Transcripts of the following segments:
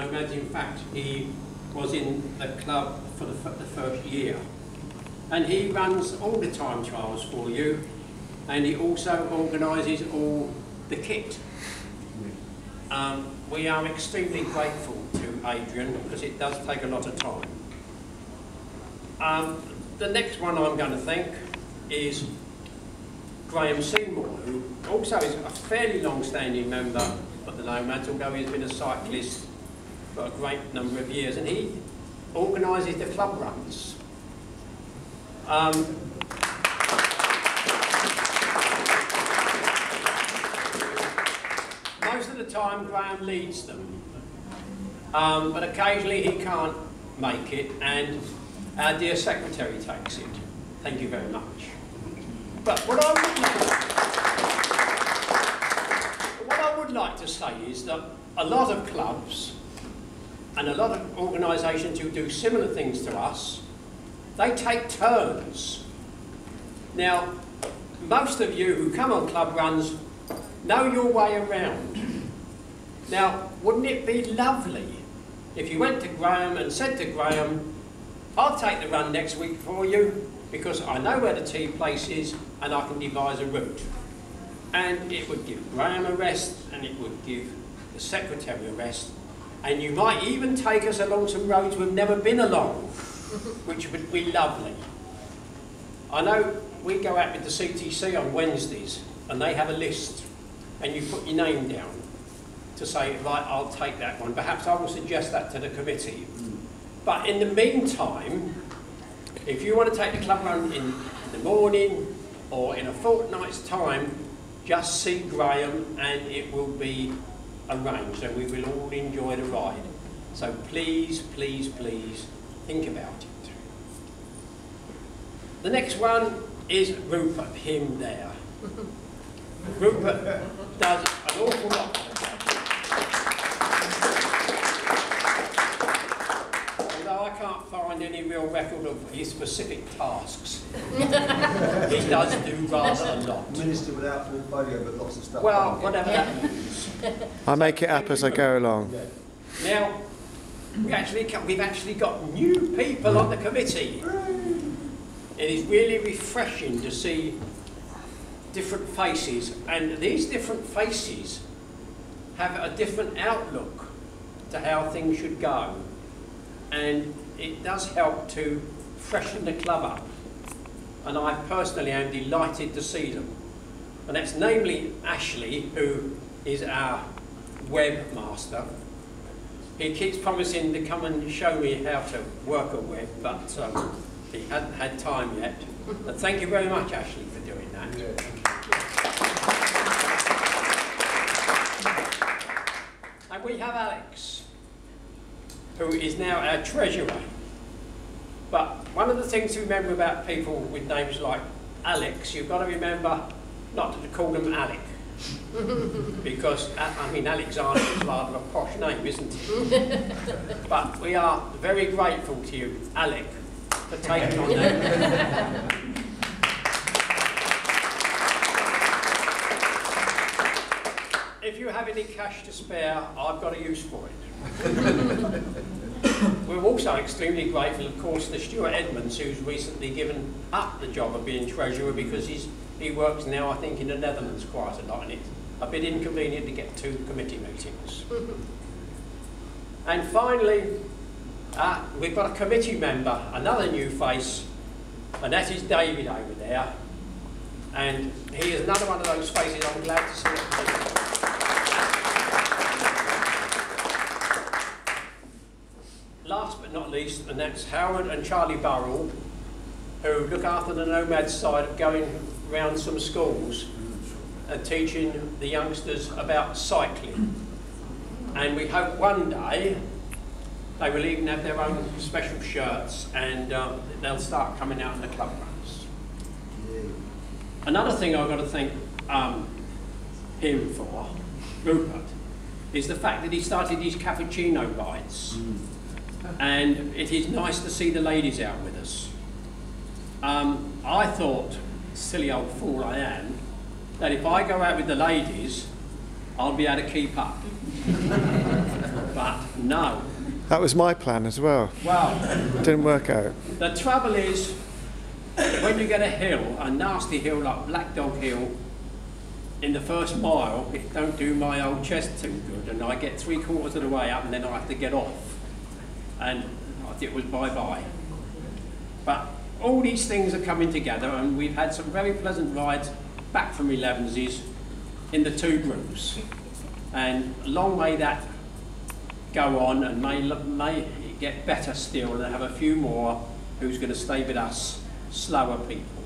Nomads. In fact, he was in the club for the first year. And he runs all the time trials for you, and he also organises all the kit. We are extremely grateful to Adrian because it does take a lot of time. The next one I'm going to thank is Graham Seymour, who also is a fairly long-standing member of the Nomads, although he's been a cyclist for a great number of years, and he organises the club runs. Most of the time Graham leads them, but occasionally he can't make it, and our dear secretary takes it. Thank you very much. But what I would like to say is that a lot of clubs and a lot of organisations who do similar things to us, they take turns. Now, most of you who come on club runs know your way around. Now, wouldn't it be lovely if you went to Graham and said to Graham, I'll take the run next week for you because I know where the tea place is and I can devise a route. And it would give Graham a rest, and it would give the secretary a rest, and you might even take us along some roads we've never been along, which would be lovely. I know we go out with the CTC on Wednesdays and they have a list, and you put your name down to say, right, I'll take that one. Perhaps I will suggest that to the committee. But in the meantime, if you want to take the club run in the morning or in a fortnight's time, just see Graham and it will be arranged and we will all enjoy the ride. So please, please, please think about it. The next one is Rupert, him there. Rupert does an awful lot. Although I can't find any real record of his specific tasks, he does do rather a lot. Minister without portfolio, but lots of stuff. Well, whatever that means. I make it up as I go along. Now, we've actually got new people on the committee. It is really refreshing to see different faces, and these different faces have a different outlook to how things should go, and it does help to freshen the club up, and I personally am delighted to see them. And that's namely Ashley, who is our webmaster. He keeps promising to come and show me how to work a web, but he hadn't had time yet. But thank you very much, Ashley, for doing that. Yeah. And we have Alex, who is now our treasurer. But one of the things to remember about people with names like Alex, you've got to remember not to call them Alec. Because, I mean, Alexander is rather a posh name, isn't it? But we are very grateful to you, Alec, for taking on that. If you have any cash to spare, I've got a use for it. We're also extremely grateful, of course, to Stuart Edmonds, who's recently given up the job of being treasurer because he works now, I think, in the Netherlands quite a lot, and it's a bit inconvenient to get to committee meetings. And finally, we've got a committee member, another new face, and that is David over there. And he is another one of those faces I'm glad to see. Last but not least, and that's Howard and Charlie Burrell, who look after the Nomads side of going around some schools and teaching the youngsters about cycling. And we hope one day they will even have their own special shirts, and they'll start coming out in the club runs. Another thing I've got to thank him for, Rupert, is the fact that he started these cappuccino rides. And it is nice to see the ladies out with us. I thought, silly old fool I am, that if I go out with the ladies, I'll be able to keep up. But no. That was my plan as well. Well, Didn't work out. the trouble is, when you get a hill, a nasty hill like Black Dog Hill, in the first mile, it don't do my old chest too good, and I get 3/4 of the way up and then I have to get off. And it was bye-bye. But all these things are coming together, and we've had some very pleasant rides back from 11s in the two groups. And long may that go on, and may it get better still, and have a few more who's going to stay with us, slower people.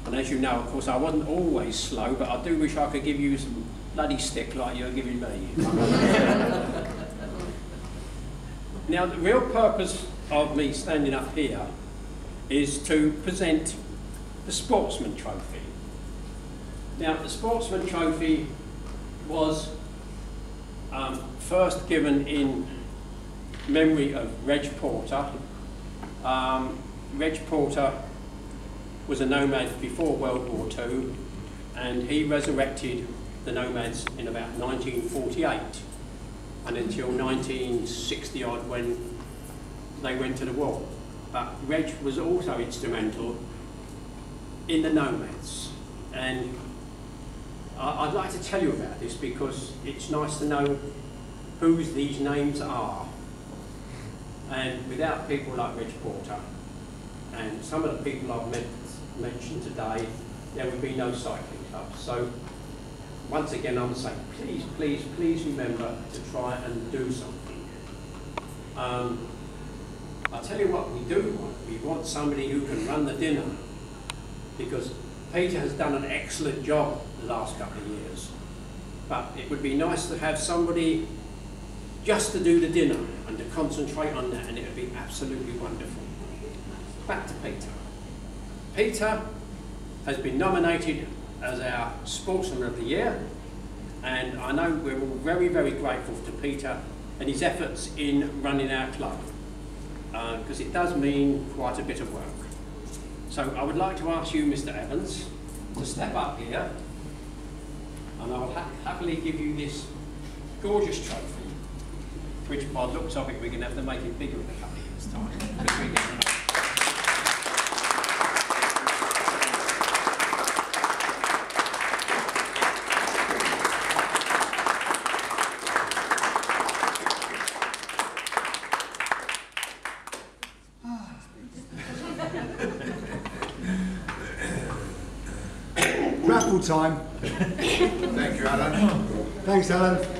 And as you know, of course, I wasn't always slow, but I do wish I could give you some bloody stick like you're giving me. Now, the real purpose of me standing up here is to present the Sportsman Trophy. Now, the Sportsman Trophy was first given in memory of Reg Porter. Reg Porter was a nomad before World War II, and he resurrected the nomads in about 1948 and until 1960 odd when they went to the war. But Reg was also instrumental in the nomads, and I'd like to tell you about this because it's nice to know whose these names are. And without people like Reg Porter and some of the people I've mentioned today, there would be no cycling clubs. So once again, I'm saying, please, please, please remember to try and do something. I'll tell you what we do want. We want somebody who can run the dinner, because Peter has done an excellent job the last couple of years. But it would be nice to have somebody just to do the dinner and to concentrate on that, and it would be absolutely wonderful. Back to Peter. Peter has been nominated as our Sportsman of the Year, and I know we're all very, very grateful to Peter and his efforts in running our club, because it does mean quite a bit of work. So I would like to ask you, Mr. Evans, to step up here, and I'll happily give you this gorgeous trophy, which by the looks of it, we're going to have to make it bigger in a couple of years' time. Raffle time. Thank you, Alan. Thanks, Alan.